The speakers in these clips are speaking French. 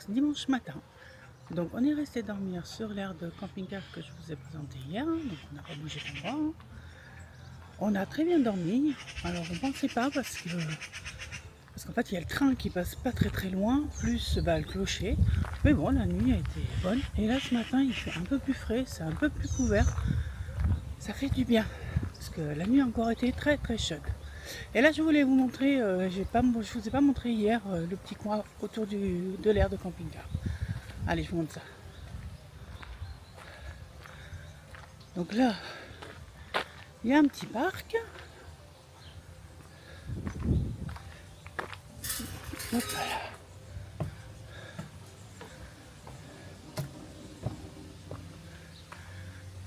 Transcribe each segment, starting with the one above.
dimanche matin. Donc on est resté dormir sur l'aire de camping-car que je vous ai présenté hier. Donc on n'a pas bougé d'endroit. On a très bien dormi. Alors on ne pensait pas parce qu'en fait il y a le train qui passe pas très loin, plus le clocher. Mais bon, la nuit a été bonne. Et là ce matin il fait un peu plus frais, c'est un peu plus couvert. Ça fait du bien. Parce que la nuit a encore été très chaude. Et là je voulais vous montrer, je vous ai pas montré hier le petit coin autour de l'aire de camping-car. Allez, je vous montre ça. Donc là, il y a un petit parc. Hop là.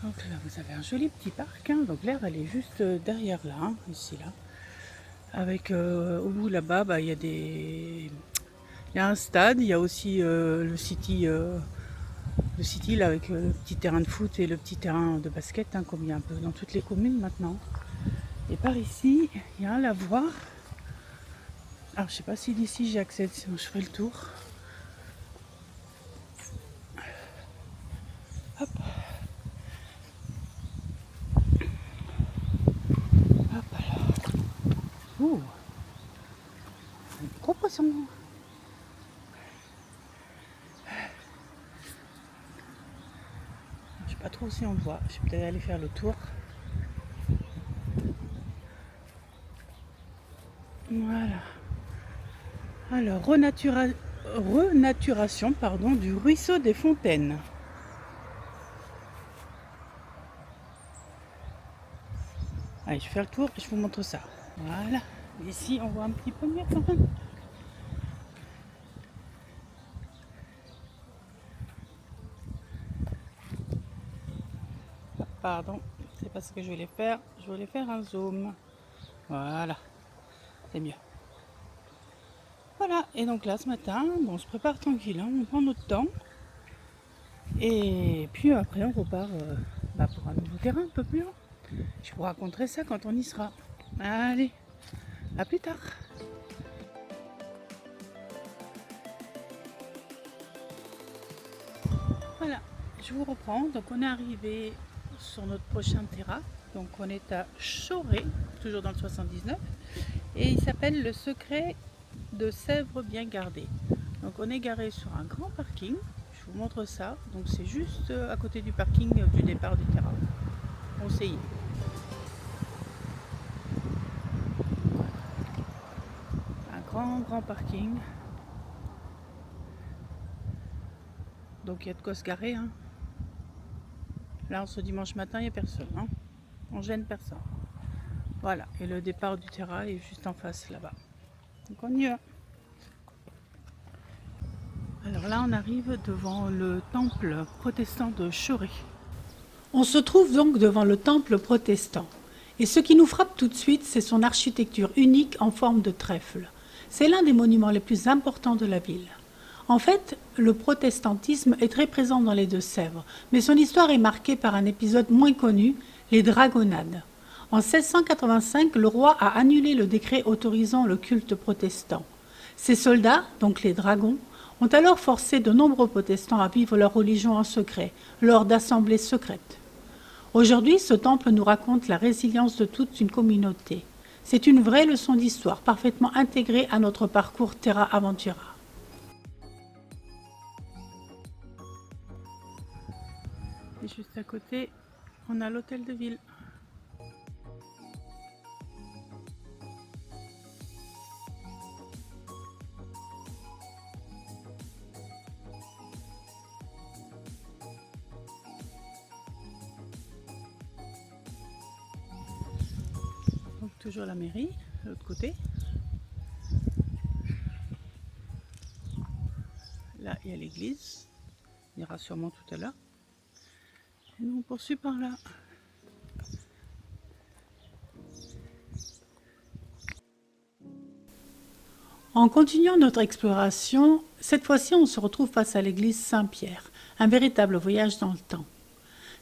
Donc là, vous avez un joli petit parc. Donc l'aire, elle est juste derrière là, ici là. Avec au bout là-bas, il y a un stade. Il y a aussi le city là avec le petit terrain de foot et le petit terrain de basket, comme il y a un peu dans toutes les communes maintenant. Et par ici, il y a un lavoir. Alors je sais pas si d'ici j'accède, sinon je ferai le tour. Hop. Hop là. Ouh. Un gros poisson. Je sais pas trop si on le voit. Je vais peut-être aller faire le tour. Voilà. Alors, renaturation du ruisseau des Fontaines. Allez, je vais faire le tour et je vous montre ça. Voilà. Ici, on voit un petit peu mieux quand même. Pardon, c'est pas ce que je voulais faire. Je voulais faire un zoom. Voilà. C'est mieux. Voilà. Et donc là, ce matin, on se prépare tranquille. On prend notre temps. Et puis après, on repart pour un nouveau terrain un peu plus haut. Je vous raconterai ça quand on y sera. Allez, à plus tard. Voilà, je vous reprends. Donc on est arrivé sur notre prochain terrain. Donc on est à Choré, toujours dans le 79. Et il s'appelle le secret de Sèvres bien gardées. Donc on est garé sur un grand parking. Je vous montre ça. Donc c'est juste à côté du parking du départ du terrain. Conseillé. Un grand parking. Donc il y a de quoi se garer. Là, ce dimanche matin, il n'y a personne. On gêne personne. Voilà. Et le départ du terrain est juste en face là-bas. Donc on y va. Alors là, on arrive devant le temple protestant de Choré. On se trouve donc devant le temple protestant. Et ce qui nous frappe tout de suite, c'est son architecture unique en forme de trèfle. C'est l'un des monuments les plus importants de la ville. En fait, le protestantisme est très présent dans les Deux-Sèvres, mais son histoire est marquée par un épisode moins connu, les dragonnades. En 1685, le roi a annulé le décret autorisant le culte protestant. Ces soldats, donc les dragons, ont alors forcé de nombreux protestants à vivre leur religion en secret, lors d'assemblées secrètes. Aujourd'hui, ce temple nous raconte la résilience de toute une communauté. C'est une vraie leçon d'histoire, parfaitement intégrée à notre parcours Terra Aventura. Et juste à côté, on a l'hôtel de ville. Donc toujours la mairie, de l'autre côté. Là, il y a l'église. On ira sûrement tout à l'heure. Et nous, on poursuit par là. En continuant notre exploration, cette fois-ci on se retrouve face à l'église Saint-Pierre, un véritable voyage dans le temps.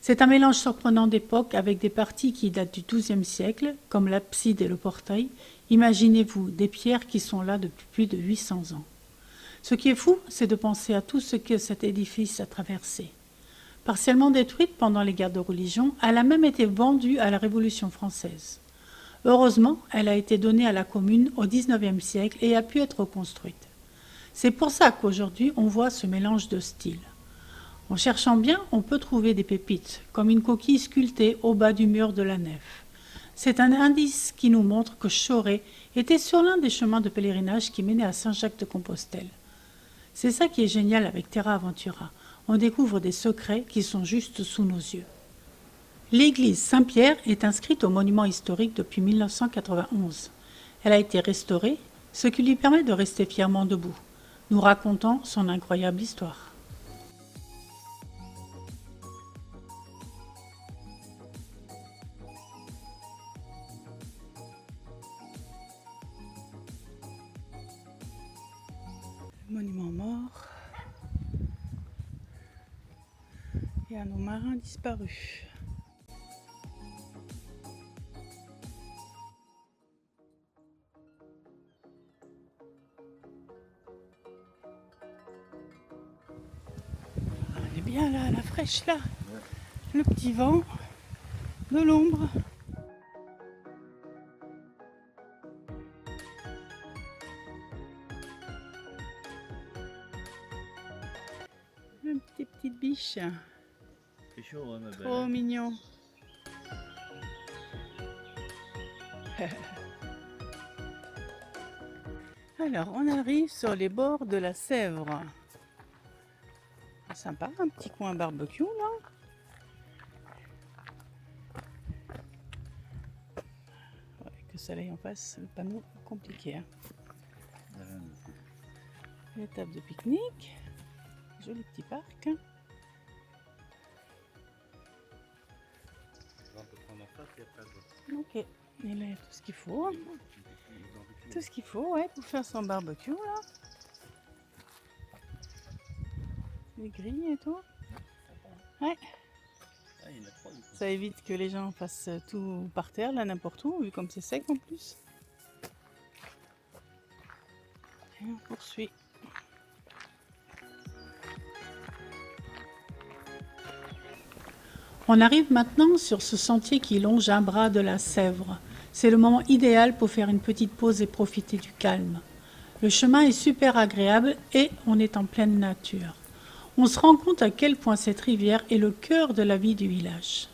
C'est un mélange surprenant d'époques avec des parties qui datent du XIIe siècle, comme l'abside et le portail. Imaginez-vous des pierres qui sont là depuis plus de 800 ans. Ce qui est fou, c'est de penser à tout ce que cet édifice a traversé. Partiellement détruite pendant les guerres de religion, elle a même été vendue à la Révolution française. Heureusement, elle a été donnée à la commune au XIXe siècle et a pu être reconstruite. C'est pour ça qu'aujourd'hui, on voit ce mélange de styles. En cherchant bien, on peut trouver des pépites, comme une coquille sculptée au bas du mur de la nef. C'est un indice qui nous montre que Chauray était sur l'un des chemins de pèlerinage qui menaient à Saint-Jacques-de-Compostelle. C'est ça qui est génial avec Terra Aventura. On découvre des secrets qui sont juste sous nos yeux. L'église Saint-Pierre est inscrite au monument historique depuis 1991. Elle a été restaurée, ce qui lui permet de rester fièrement debout, nous racontant son incroyable histoire. Monument mort et à nos marins disparus. On est bien là, à la fraîche là. Le petit vent, de l'ombre. Une petite biche. C'est chaud, hein, ma belle. Trop mignon. Alors, on arrive sur les bords de la Sèvre. Sympa, un petit coin barbecue là. Avec le soleil en face, le panneau compliqué. Hein. Les tables de pique-nique. Joli petit parc. Ok, et là il y a tout ce qu'il faut. Tout ce qu'il faut, ouais, pour faire son barbecue là. Les grilles et tout. Ouais. Ça évite que les gens fassent tout par terre, là n'importe où, vu comme c'est sec en plus. Et on poursuit. On arrive maintenant sur ce sentier qui longe un bras de la Sèvre. C'est le moment idéal pour faire une petite pause et profiter du calme. Le chemin est super agréable et on est en pleine nature. On se rend compte à quel point cette rivière est le cœur de la vie du village.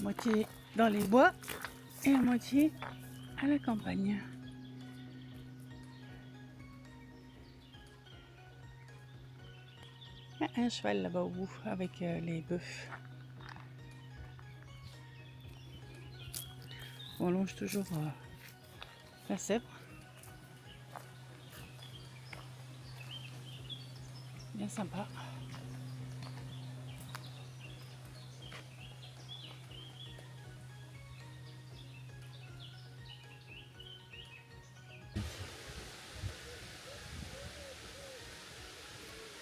Moitié dans les bois et à moitié à la campagne. Il y a un cheval là-bas au bout avec les bœufs. On longe toujours la Sèvre. Bien sympa.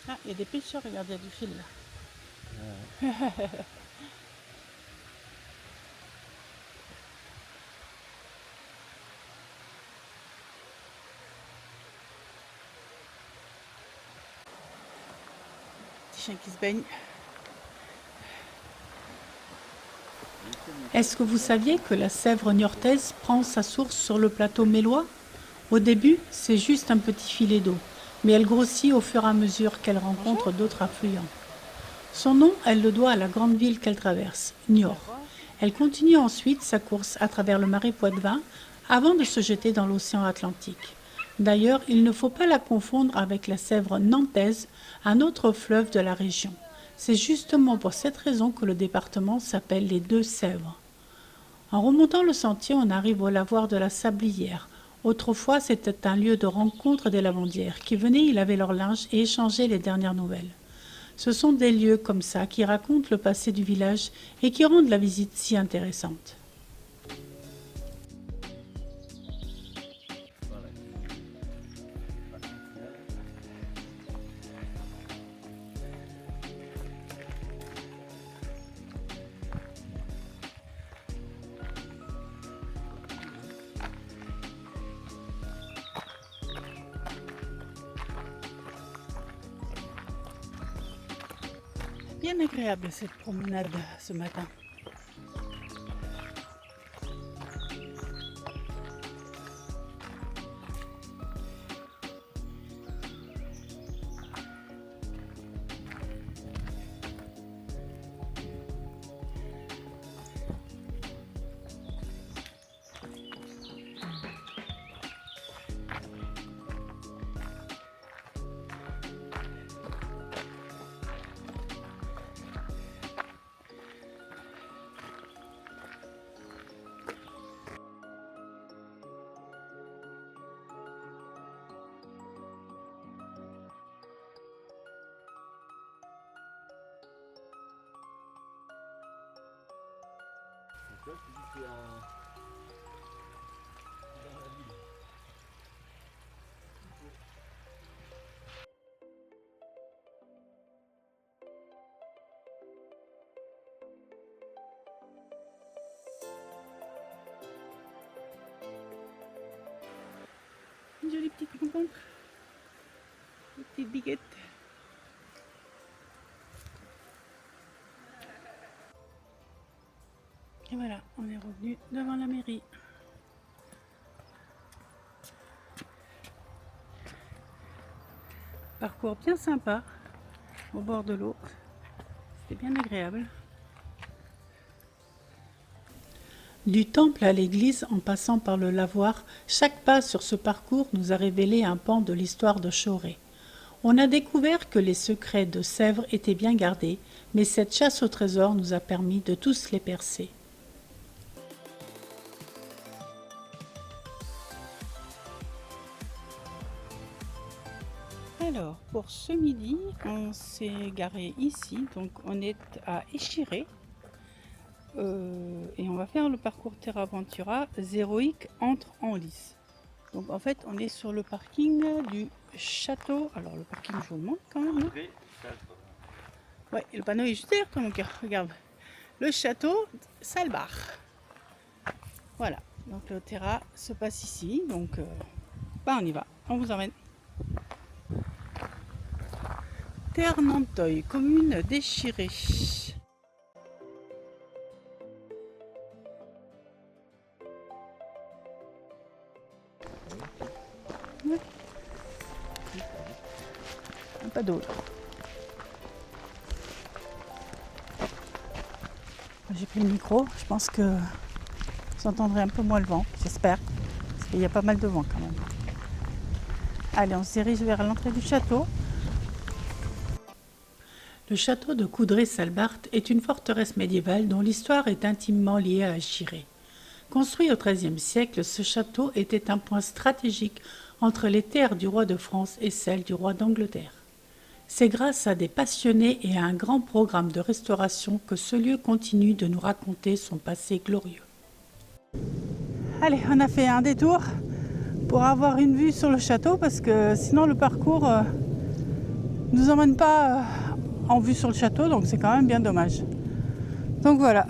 Ah, il y a des pêcheurs, regardez, il y a du fil là. Petit chien qui se baigne. Est-ce que vous saviez que la Sèvre niortaise prend sa source sur le plateau mélois? Au début, c'est juste un petit filet d'eau, mais elle grossit au fur et à mesure qu'elle rencontre d'autres affluents. Son nom, elle le doit à la grande ville qu'elle traverse, Niort. Elle continue ensuite sa course à travers le marais Poitevin avant de se jeter dans l'océan Atlantique. D'ailleurs, il ne faut pas la confondre avec la Sèvre nantaise, un autre fleuve de la région. C'est justement pour cette raison que le département s'appelle les Deux Sèvres. En remontant le sentier, on arrive au lavoir de la Sablière. Autrefois, c'était un lieu de rencontre des lavandières qui venaient y laver leur linge et échanger les dernières nouvelles. Ce sont des lieux comme ça qui racontent le passé du village et qui rendent la visite si intéressante. bien agréable cette promenade ce matin. Toi, tu dis que tu es dans la ville. Une jolie petite rencontre. Une petite biguette. Et voilà, on est revenu devant la mairie. Parcours bien sympa au bord de l'eau. C'était bien agréable. Du temple à l'église, en passant par le lavoir, chaque pas sur ce parcours nous a révélé un pan de l'histoire de Choré. On a découvert que les secrets de Sèvres étaient bien gardés, mais cette chasse au trésor nous a permis de tous les percer. Alors, pour ce midi, on s'est garé ici, donc on est à Échiré. Et on va faire le parcours Terra Ventura. Zéroïque entre en lice. Donc en fait, on est sur le parking du château. Alors le parking, je vous le montre quand même. Hein. Ouais, et le panneau est juste derrière toi, mon cœur. Regarde. Le château Salbar. Voilà. Donc le Terra se passe ici. Donc bah, on y va. On vous emmène. Ternanteuil, commune d'Échiré. Ouais. Pas d'eau. J'ai pris le micro, je pense que vous entendrez un peu moins le vent, j'espère. Parce qu'il y a pas mal de vent quand même. Allez, on se dirige vers l'entrée du château. Le château de Coudray-Salbart est une forteresse médiévale dont l'histoire est intimement liée à Échiré. Construit au XIIIe siècle, ce château était un point stratégique entre les terres du roi de France et celles du roi d'Angleterre. C'est grâce à des passionnés et à un grand programme de restauration que ce lieu continue de nous raconter son passé glorieux. Allez, on a fait un détour pour avoir une vue sur le château parce que sinon le parcours ne nous emmène pas en vue sur le château, donc c'est quand même bien dommage. Donc voilà,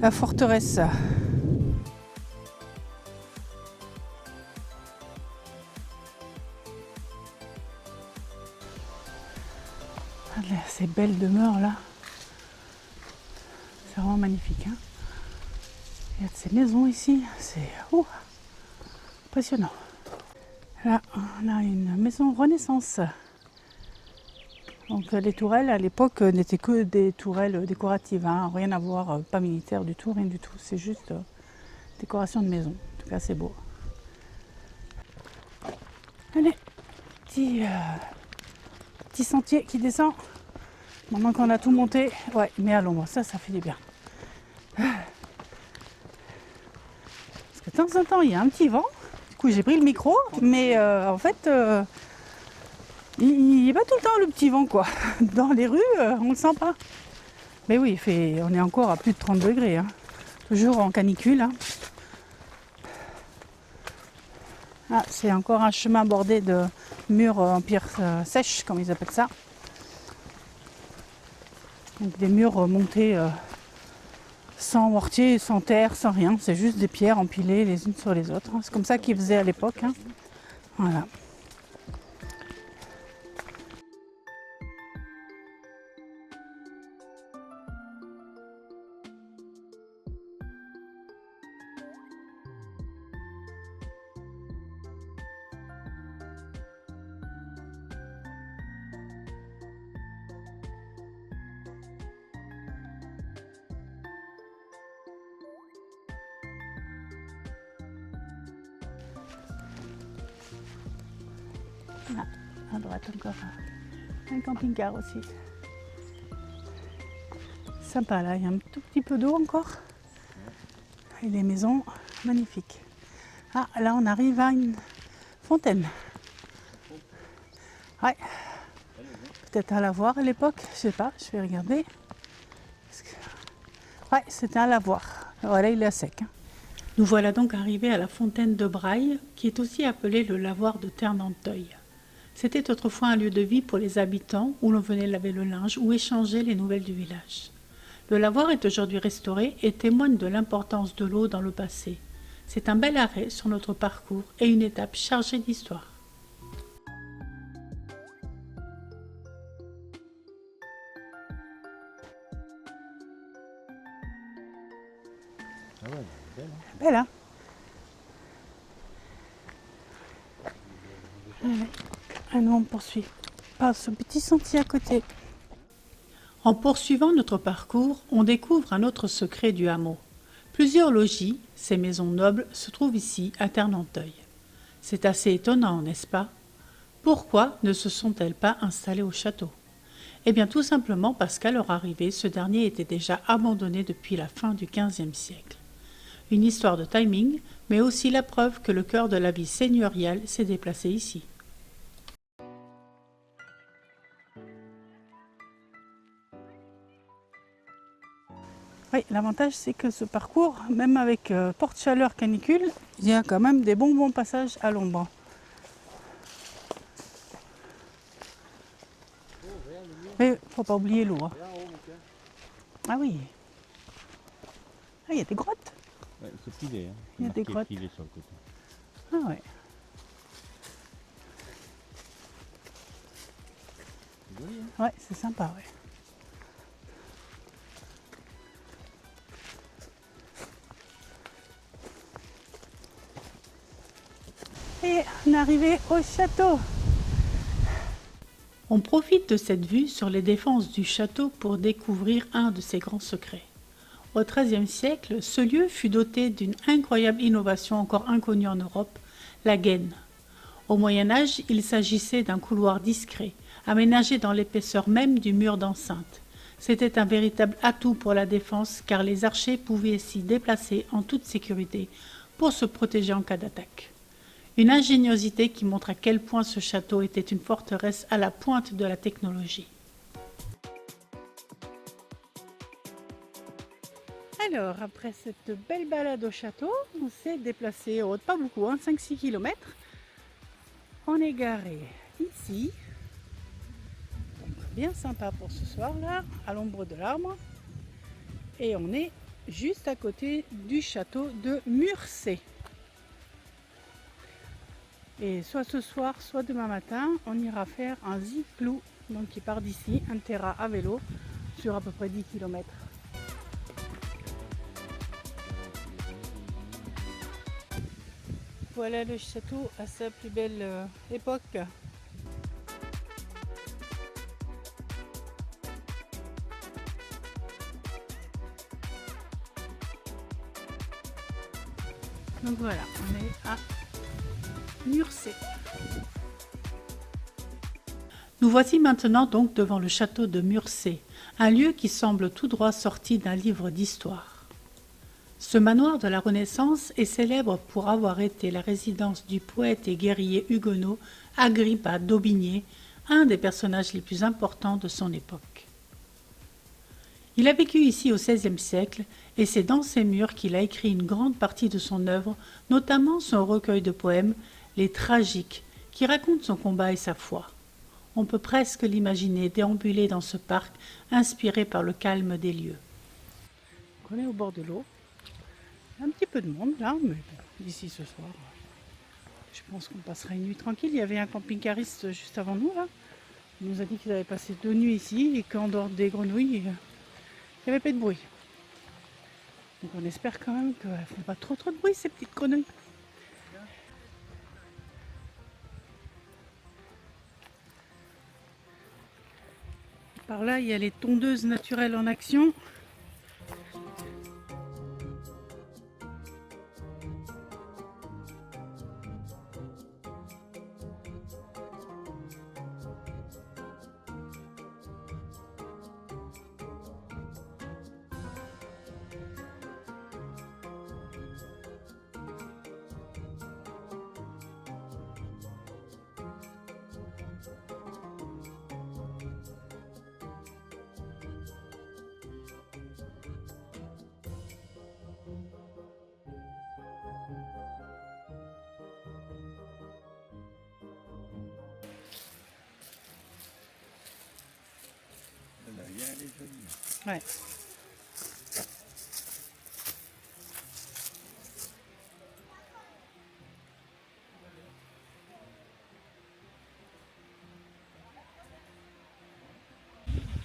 la forteresse. Ces belles demeures là, c'est vraiment magnifique. Hein. Il y a de ces maisons ici, c'est impressionnant. Là, on a une maison Renaissance. Donc les tourelles à l'époque n'étaient que des tourelles décoratives, hein. Rien à voir, pas militaire du tout, rien du tout. C'est juste décoration de maison. En tout cas, c'est beau. Allez, petit sentier qui descend. Maintenant qu'on a tout monté, ouais, mais à l'ombre, ça fait du bien. Parce que de temps en temps, il y a un petit vent. Du coup, j'ai pris le micro, mais en fait, il n'y a pas tout le temps le petit vent, quoi. Dans les rues, on ne le sent pas. Mais oui, on est encore à plus de 30 degrés. Hein. Toujours en canicule. Hein. Ah, c'est encore un chemin bordé de murs en pierre sèche, comme ils appellent ça. Donc des murs montés sans mortier, sans terre, sans rien. C'est juste des pierres empilées les unes sur les autres. C'est comme ça qu'ils faisaient à l'époque. Hein. Voilà. Là, à droite encore un camping-car aussi. Sympa là, il y a un tout petit peu d'eau encore. Et les maisons magnifiques. Ah, là on arrive à une fontaine. Ouais. Peut-être à la voir à l'époque, je sais pas, je vais regarder. Ouais, c'était un lavoir. Voilà, il est à sec. Nous voilà donc arrivés à la fontaine de Braille, qui est aussi appelée le lavoir de Ternanteuil. C'était autrefois un lieu de vie pour les habitants où l'on venait laver le linge ou échanger les nouvelles du village. Le lavoir est aujourd'hui restauré et témoigne de l'importance de l'eau dans le passé. C'est un bel arrêt sur notre parcours et une étape chargée d'histoire. Ah ouais, belle, hein. Belle, hein? Allez. Ah non, on poursuit par ce petit sentier à côté. En poursuivant notre parcours, on découvre un autre secret du hameau. Plusieurs logis, ces maisons nobles, se trouvent ici, à Ternanteuil. C'est assez étonnant, n'est-ce pas? Pourquoi ne se sont-elles pas installées au château? Eh bien tout simplement parce qu'à leur arrivée, ce dernier était déjà abandonné depuis la fin du XVe siècle. Une histoire de timing, mais aussi la preuve que le cœur de la vie seigneuriale s'est déplacé ici. Oui, l'avantage c'est que ce parcours, même avec porte-chaleur canicule, il y a quand même des bons passages à l'ombre. Mais faut pas oublier l'eau. Hein. Ah oui. Ah, il y a des grottes. Ouais, c'est filé, hein. Il y a des grottes. Filé sur le côté. Ah ouais. C'est joli, hein. Ouais, c'est sympa, ouais. Et on est arrivé au château. On profite de cette vue sur les défenses du château pour découvrir un de ses grands secrets. Au XIIIe siècle, ce lieu fut doté d'une incroyable innovation encore inconnue en Europe, la gaine. Au Moyen Âge, il s'agissait d'un couloir discret, aménagé dans l'épaisseur même du mur d'enceinte. C'était un véritable atout pour la défense car les archers pouvaient s'y déplacer en toute sécurité pour se protéger en cas d'attaque. Une ingéniosité qui montre à quel point ce château était une forteresse à la pointe de la technologie. Alors, après cette belle balade au château, on s'est déplacé, pas beaucoup, 5-6 km. On est garé ici. Donc, bien sympa pour ce soir-là, à l'ombre de l'arbre. Et on est juste à côté du château de Murcé. Et soit ce soir, soit demain matin, on ira faire un zigzag, donc qui part d'ici, un terrain à vélo, sur à peu près 10 km. Voilà le château à sa plus belle époque. Donc voilà, on est à Murcé. Nous voici maintenant donc devant le château de Murcé, un lieu qui semble tout droit sorti d'un livre d'histoire. Ce manoir de la Renaissance est célèbre pour avoir été la résidence du poète et guerrier huguenot Agrippa d'Aubigné, un des personnages les plus importants de son époque. Il a vécu ici au XVIe siècle et c'est dans ses murs qu'il a écrit une grande partie de son œuvre, notamment son recueil de poèmes, Les Tragiques, qui raconte son combat et sa foi. On peut presque l'imaginer déambuler dans ce parc, inspiré par le calme des lieux. On est au bord de l'eau. Un petit peu de monde là, mais d'ici ce soir, je pense qu'on passera une nuit tranquille. Il y avait un camping-cariste juste avant nous là. Il nous a dit qu'il avait passé 2 nuits ici et qu'en dehors des grenouilles, il n'y avait pas de bruit. Donc on espère quand même qu'elles ne font pas trop de bruit ces petites grenouilles. Par là, il y a les tondeuses naturelles en action. Ouais.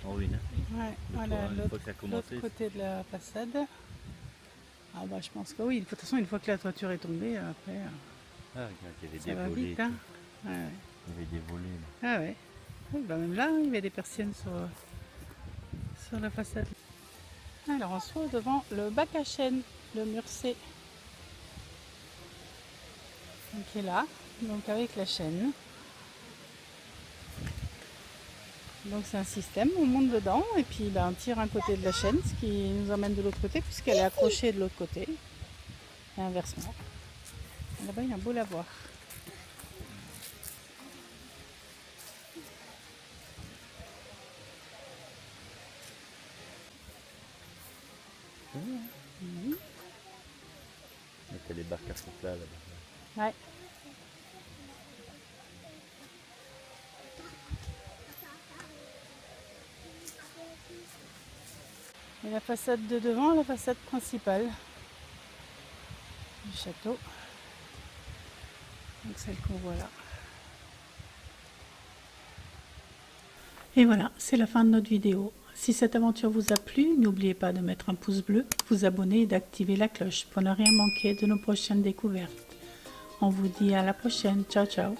En ruine. Hein. Ouais, Le voilà, toit, une fois que ça a commencé, l'autre côté de la façade. Ah bah je pense que oui, de toute façon une fois que la toiture est tombée, après Ah, regarde, il y avait ça des va volets. vite. Hein. tout. Ouais, ouais. Il y avait des volets. Là. Ah ouais. Oui, bah même là, il y avait des persiennes sur la façade. Alors on se trouve devant le bac à chêne, le mur C. Donc qui est là, donc avec la chaîne. Donc c'est un système, on monte dedans et puis ben, on tire un côté de la chaîne, ce qui nous emmène de l'autre côté puisqu'elle est accrochée de l'autre côté. Et inversement. Là-bas il y a un beau lavoir. Mhm. Là, t'as les barques à chocolat là-bas. Ouais. Et la façade de devant, la façade principale du château. Donc celle qu'on voit là. Et voilà, c'est la fin de notre vidéo. Si cette aventure vous a plu, n'oubliez pas de mettre un pouce bleu, vous abonner et d'activer la cloche pour ne rien manquer de nos prochaines découvertes. On vous dit à la prochaine. Ciao ciao.